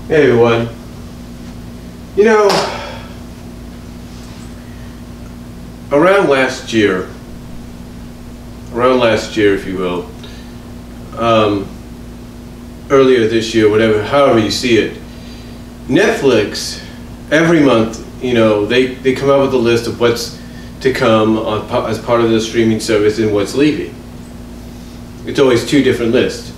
Hey everyone. You know, around last year if you will, earlier this year, whatever, however you see it, Netflix, every month, you know, they come out with a list of what's to come as part of the streaming service and what's leaving. It's always two different lists.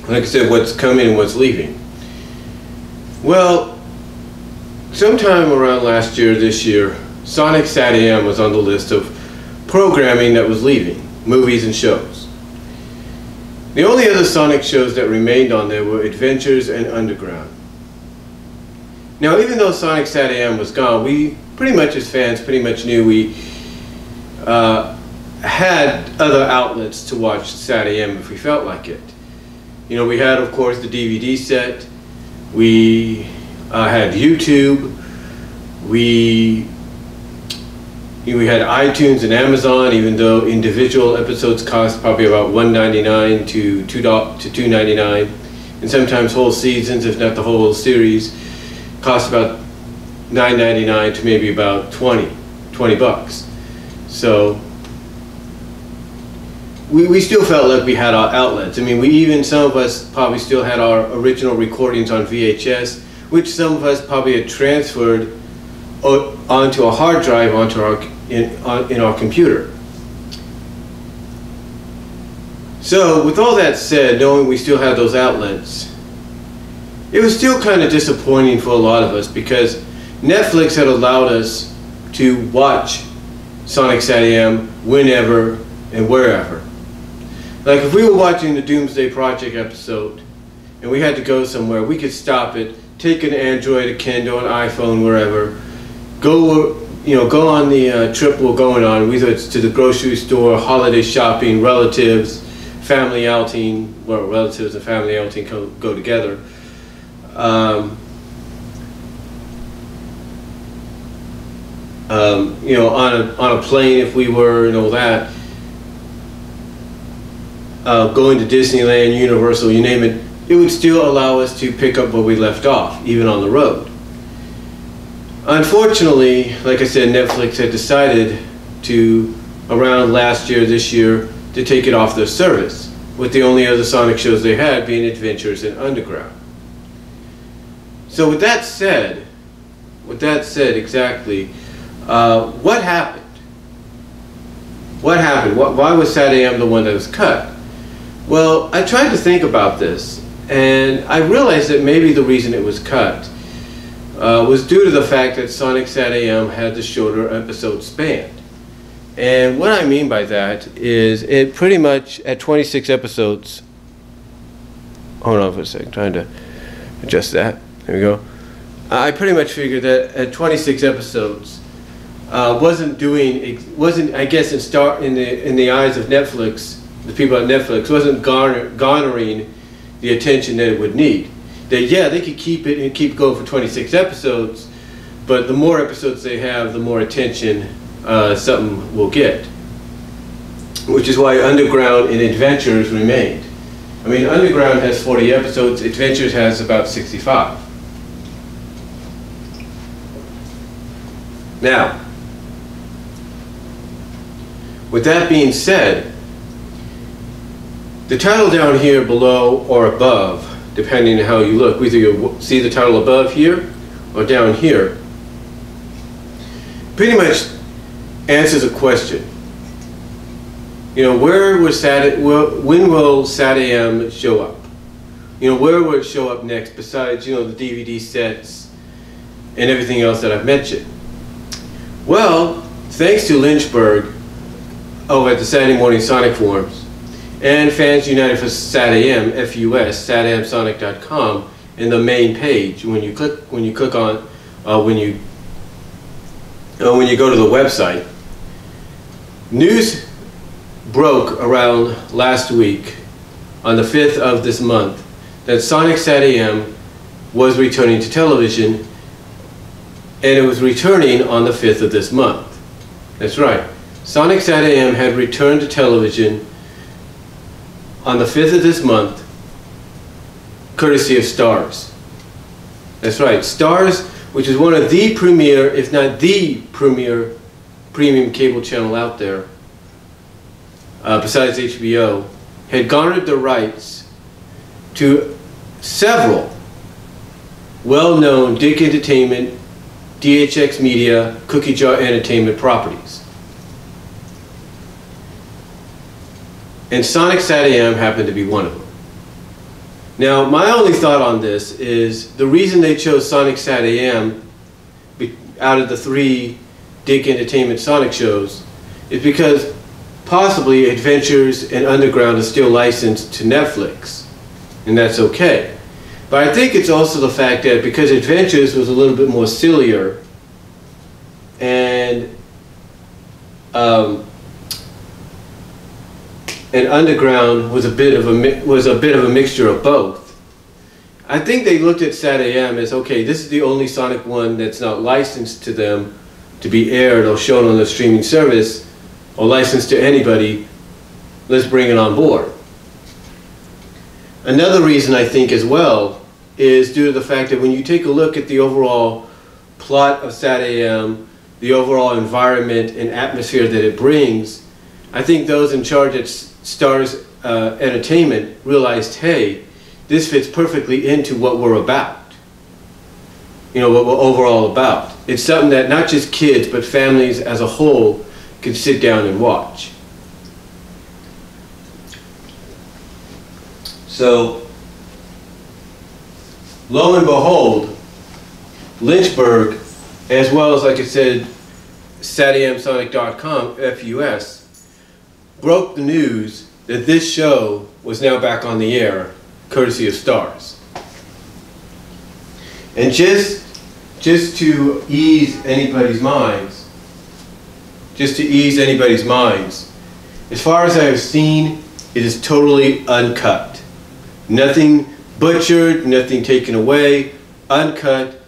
Like I said, what's coming and what's leaving. Well, sometime around last year, this year, SatAM was on the list of programming that was leaving, movies and shows. The only other Sonic shows that remained on there were Adventures and Underground. Now, even though SatAM was gone, we pretty much as fans pretty much knew we had other outlets to watch SatAM if we felt like it. You know, we had, of course, the DVD set. We had YouTube. We had iTunes and Amazon, even though individual episodes cost probably about $1.99 to $2.99, and sometimes whole seasons, if not the whole series, cost about $9.99 to maybe about 20 bucks. So we still felt like we had our outlets. I mean, some of us probably still had our original recordings on VHS, which some of us probably had transferred onto a hard drive in our computer. So with all that said, knowing we still had those outlets, it was still kind of disappointing for a lot of us because Netflix had allowed us to watch SatAM whenever and wherever. Like if we were watching the Doomsday Project episode and we had to go somewhere, we could stop it, take an Android, a Kindle, an iPhone, wherever, go on the trip we're going on, whether it's to the grocery store, holiday shopping, relatives, family outing. Well, relatives and family outing go together. You know, on a plane if we were, and all that. Going to Disneyland, Universal, you name it, it would still allow us to pick up where we left off, even on the road. Unfortunately, like I said, Netflix had decided to, around last year, this year, to take it off their service, with the only other Sonic shows they had being Adventures and Underground. So with that said, exactly, what happened? What happened? Why was SatAM the one that was cut? Well, I tried to think about this, and I realized that maybe the reason it was cut was due to the fact that SatAM had the shorter episode span. And what I mean by that is it pretty much, at 26 episodes, hold on for a second, trying to adjust that, there we go. I pretty much figured that at 26 episodes, wasn't, I guess, in the eyes of Netflix, the people at Netflix, wasn't garnering the attention that it would need. That, yeah, they could keep it and keep going for 26 episodes, but the more episodes they have, the more attention something will get. Which is why Underground and Adventures remained. I mean, Underground has 40 episodes, Adventures has about 65. Now, with that being said, the title down here below or above, depending on how you look, whether you see the title above here or down here, pretty much answers a question. You know, when will SatAM show up? You know, where will it show up next besides, you know, the DVD sets and everything else that I've mentioned? Well, thanks to Lynchburg over at the Saturday Morning Sonic Forums and Fans United for SatAM, FUS, SatAMSonic.com, in the main page, when you go to the website, news broke around last week on the 5th of this month that SatAM was returning to television, and it was returning on the 5th of this month. That's right. SatAM had returned to television on the 5th of this month, courtesy of Starz. That's right. Starz, which is one of the premier, if not the premier, premium cable channel out there, besides HBO, had garnered the rights to several well-known Dick Entertainment, DHX Media, Cookie Jar Entertainment properties. And Sonic SatAM happened to be one of them. Now, my only thought on this is the reason they chose Sonic SatAM out of the 3 Dick Entertainment Sonic shows is because possibly Adventures and Underground is still licensed to Netflix, and that's okay. But I think it's also the fact that because Adventures was a little bit more sillier and Underground was a bit of a mixture of both, I think they looked at SatAM as, okay, this is the only Sonic one that's not licensed to them to be aired or shown on the streaming service or licensed to anybody. Let's bring it on board. Another reason I think as well is due to the fact that when you take a look at the overall plot of SatAM, the overall environment and atmosphere that it brings, I think those in charge at Starz Entertainment realized, hey, this fits perfectly into what we're about. You know, what we're overall about. It's something that not just kids, but families as a whole can sit down and watch. So, lo and behold, Lynchburg, as well as, like I said, SatAMSonic.com, FUS, broke the news that this show was now back on the air, courtesy of Starz. And just to ease anybody's minds, as far as I have seen, it is totally uncut. Nothing butchered, nothing taken away, uncut,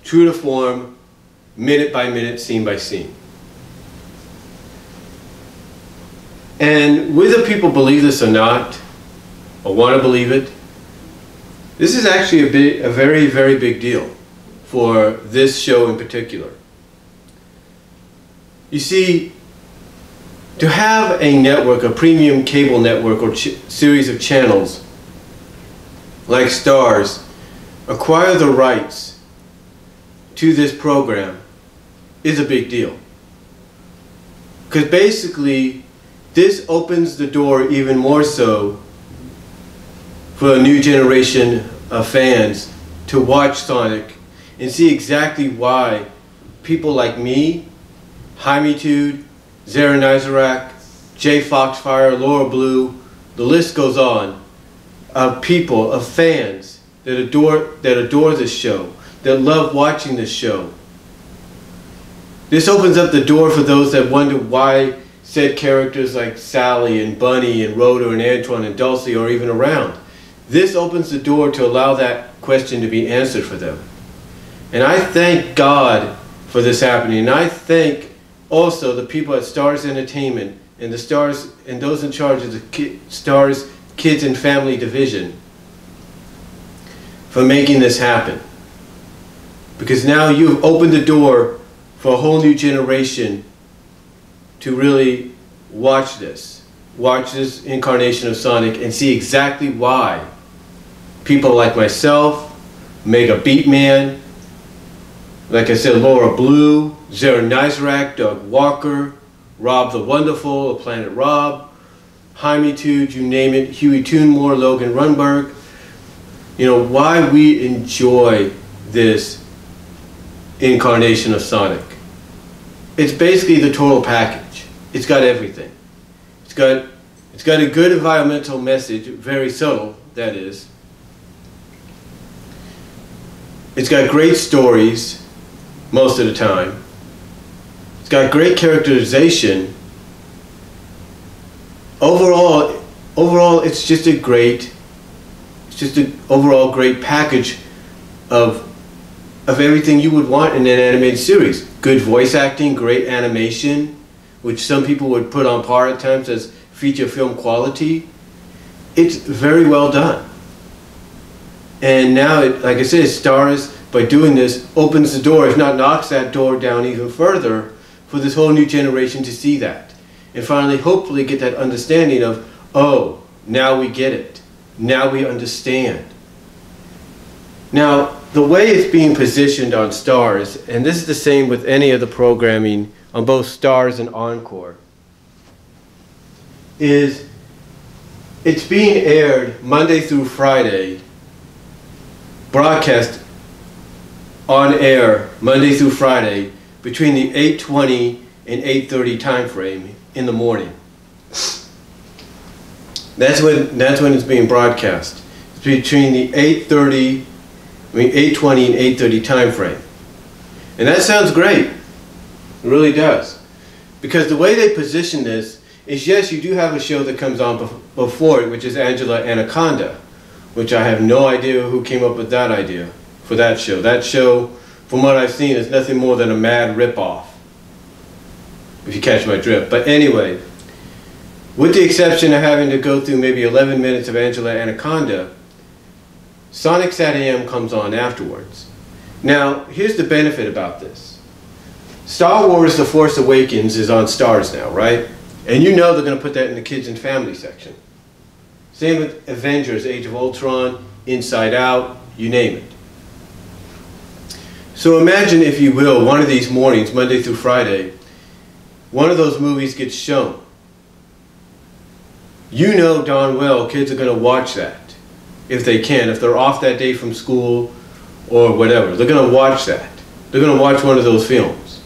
true to form, minute by minute, scene by scene. And whether people believe this or not, or want to believe it, this is actually a very, very big deal for this show in particular. You see, to have a network, a premium cable network or series of channels like Starz acquire the rights to this program is a big deal. Because basically, this opens the door even more so for a new generation of fans to watch Sonic and see exactly why people like me, Jaime Tude, Zara Nizarak, Jay Foxfire, Laura Blue, the list goes on, of people, of fans that adore this show, that love watching this show. This opens up the door for those that wonder why said characters like Sally and Bunny and Rhoda and Antoine and Dulcie are even around. This opens the door to allow that question to be answered for them. And I thank God for this happening. And I thank also the people at Starz Entertainment and those in charge of the Starz Kids and Family Division for making this happen. Because now you've opened the door for a whole new generation to really watch this incarnation of Sonic and see exactly why people like myself, Mega Beatman, like I said, Laura Blue, Zara Nizarak, Doug Walker, Rob the Wonderful, Planet Rob, Jaime Tude, you name it, Huey Toonmore, Logan Runberg, you know, why we enjoy this incarnation of Sonic. It's basically the total package. It's got everything. It's got a good environmental message, very subtle, that is. It's got great stories, most of the time. It's got great characterization. Overall, it's just an overall great package of everything you would want in an animated series. Good voice acting, great animation, which some people would put on par at times as feature film quality. It's very well done. And now, like I said, Starz, by doing this, opens the door, if not knocks that door down even further, for this whole new generation to see that. And finally, hopefully get that understanding of, oh, now we get it. Now we understand. Now, the way it's being positioned on Starz, and this is the same with any of the programming on both Starz and Encore, is it's being aired Monday through Friday, broadcast on air Monday through Friday between the 8:20 and 8:30 time frame in the morning. That's when it's being broadcast. It's between the 8:20 and 8:30 time frame. And that sounds great. It really does. Because the way they position this is, yes, you do have a show that comes on before it, which is Angela Anaconda, which I have no idea who came up with that idea for that show. That show, from what I've seen, is nothing more than a mad ripoff, if you catch my drift. But anyway, with the exception of having to go through maybe 11 minutes of Angela Anaconda, Sonic SatAM comes on afterwards. Now, here's the benefit about this. Star Wars The Force Awakens is on Starz now, right? And you know they're going to put that in the kids and family section. Same with Avengers, Age of Ultron, Inside Out, you name it. So imagine, if you will, one of these mornings, Monday through Friday, one of those movies gets shown. You know darn well kids are going to watch that if they can, if they're off that day from school or whatever. They're going to watch that. They're going to watch one of those films.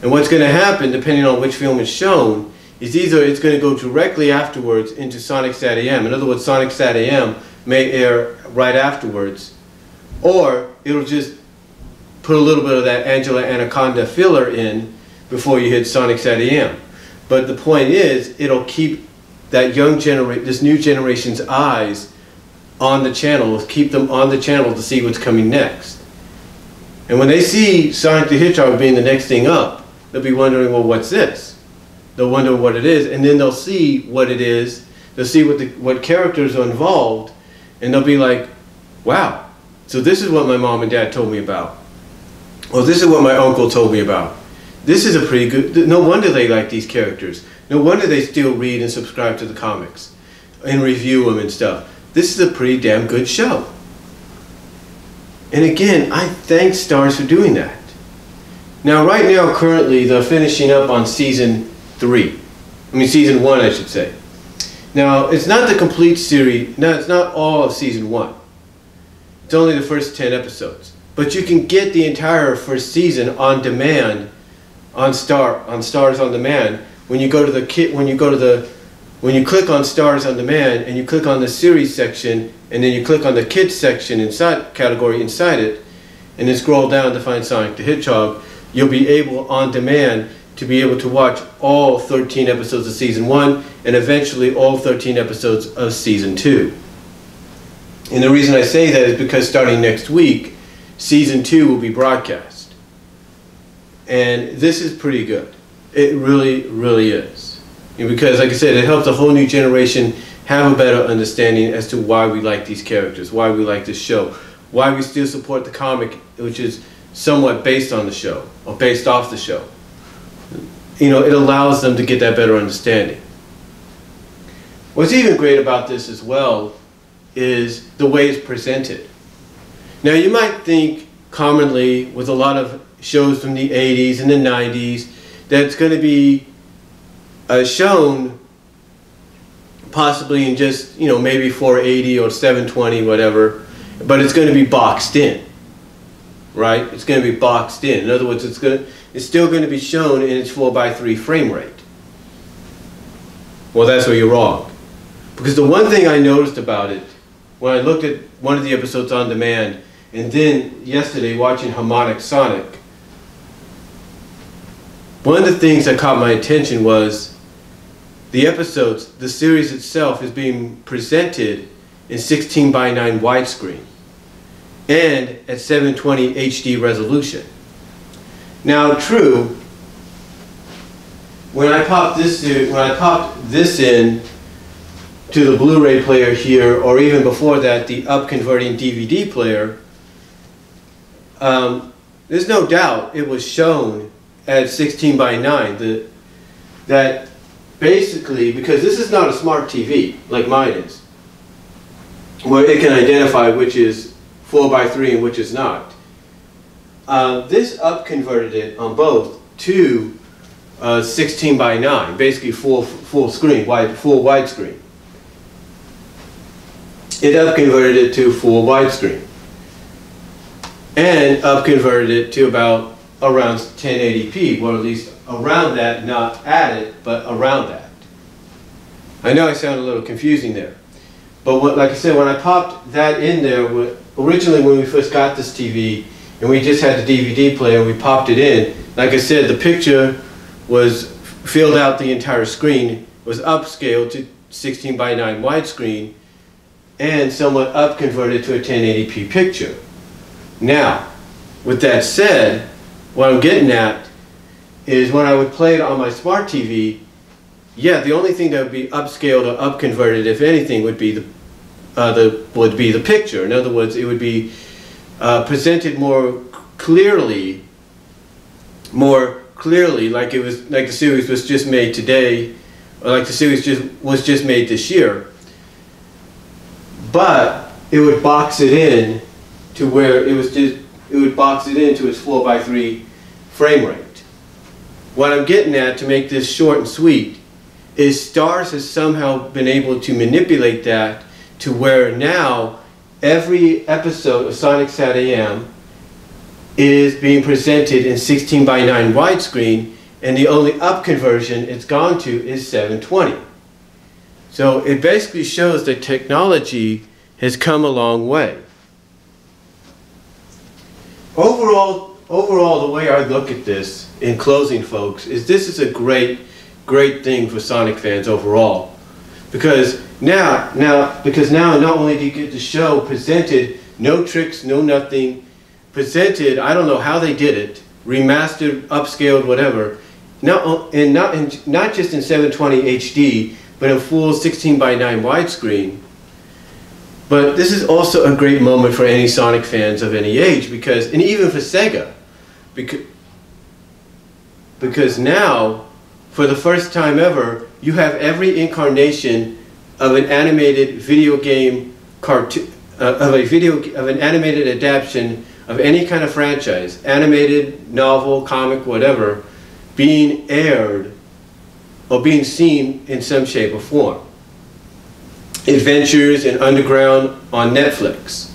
And what's going to happen, depending on which film is shown, is either it's going to go directly afterwards into Sonic SatAM. In other words, Sonic SatAM may air right afterwards, or it'll just put a little bit of that Angela Anaconda filler in before you hit Sonic SatAM. But the point is, it'll keep that this new generation's eyes on the channel, keep them on the channel to see what's coming next. And when they see Sonic the Hedgehog being the next thing up, they'll be wondering, well, what's this? They'll wonder what it is, and then they'll see what it is, they'll see what characters are involved, and they'll be like, wow, so this is what my mom and dad told me about. Or this is what my uncle told me about. This is a pretty good, no wonder they like these characters. No wonder they still read and subscribe to the comics and review them and stuff. This is a pretty damn good show. And again, I thank Starz for doing that. Now, right now, currently, they're finishing up on season 3. I mean, season 1, I should say. Now, it's not the complete series. No, it's not all of season 1. It's only the first 10 episodes. But you can get the entire first season on demand on Starz On Demand. When you go to when you click on Starz On Demand and you click on the series section, and then you click on the kids section category inside it, and then scroll down to find Sonic the Hedgehog, you'll be able on demand to be able to watch all 13 episodes of season 1 and eventually all 13 episodes of season 2. And the reason I say that is because starting next week, season 2 will be broadcast. And this is pretty good. It really, really is. And because, like I said, it helps a whole new generation have a better understanding as to why we like these characters, why we like this show, why we still support the comic, which is somewhat based on the show, or based off the show. You know, it allows them to get that better understanding. What's even great about this as well is the way it's presented. Now, you might think commonly with a lot of shows from the 80s and the 90s that it's going to be shown possibly in just, you know, maybe 480 or 720, whatever, but it's going to be boxed in, right? It's going to be boxed in. In other words, it's still going to be shown in its 4:3 frame rate. Well, that's where you're wrong. Because the one thing I noticed about it, when I looked at one of the episodes on demand, and then yesterday watching Harmonic Sonic, one of the things that caught my attention was the episodes, the series itself is being presented in 16:9 widescreen and at 720 HD resolution. Now, true, when I popped this in, to the Blu-ray player here, or even before that, the up-converting DVD player, there's no doubt it was shown at 16 by 9. That basically, because this is not a smart TV like mine is, where it can identify which is 4 by 3 and which is not. This up-converted it on both to 16 by 9, basically full screen, full widescreen. It up-converted it to full widescreen, and up-converted it to about around 1080p, or at least around that, not at it, but around that. I know I sound a little confusing there, but like I said, when I popped that in there, originally when we first got this TV, and we just had the DVD player, and we popped it in, like I said, the picture was filled out the entire screen, was upscaled to 16 by 9 widescreen, and somewhat up-converted to a 1080p picture. Now, with that said, what I'm getting at is when I would play it on my smart TV, yeah, the only thing that would be upscaled or up-converted, if anything, would be the picture. In other words, it would be presented more clearly, like it was, like the series was just made today, or like the series was just made this year. But it would box it in to where it would box it into its 4 by 3 frame rate. What I'm getting at, to make this short and sweet, is Starz has somehow been able to manipulate that to where now every episode of Sonic SatAM is being presented in 16 by 9 widescreen, and the only up conversion it's gone to is 720. So it basically shows that technology has come a long way. Overall, the way I look at this, in closing, folks, is this is a great thing for Sonic fans overall. Because now not only do you get the show presented, no tricks, no nothing, presented, I don't know how they did it, remastered, upscaled, whatever, not just in 720 HD, but in full 16 by 9 widescreen. But this is also a great moment for any Sonic fans of any age, because, and even for Sega, because now, for the first time ever, you have every incarnation of an animated video game cartoon, of an animated adaptation of any kind of franchise, animated, novel, comic, whatever, being aired or being seen in some shape or form. Adventures in Underground on Netflix,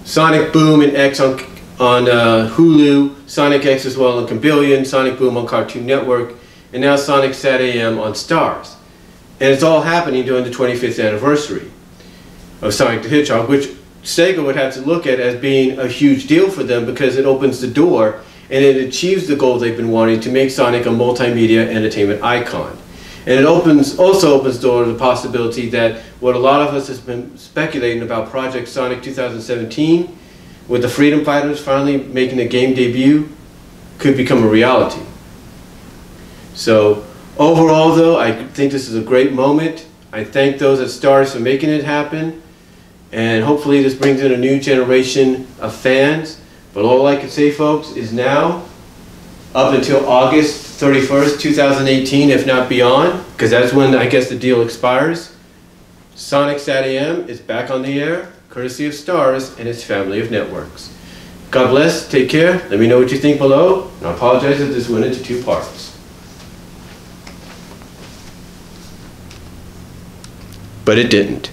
Sonic Boom and X on Hulu, Sonic X as well on Chameleon, Sonic Boom on Cartoon Network, and now Sonic SatAM on Starz. And it's all happening during the 25th anniversary of Sonic the Hedgehog, which Sega would have to look at as being a huge deal for them, because it opens the door and it achieves the goal they've been wanting to make Sonic a multimedia entertainment icon. And it also opens the door to the possibility that what a lot of us has been speculating about Project Sonic 2017, with the Freedom Fighters finally making a game debut, could become a reality. So overall though, I think this is a great moment. I thank those at Starz for making it happen, and hopefully this brings in a new generation of fans. But all I can say, folks, is now, up until August 31st, 2018, if not beyond, because that's when I guess the deal expires, Sonic SatAM is back on the air, courtesy of Starz and its family of networks. God bless, take care, let me know what you think below, and I apologize if this went into 2 parts. But it didn't.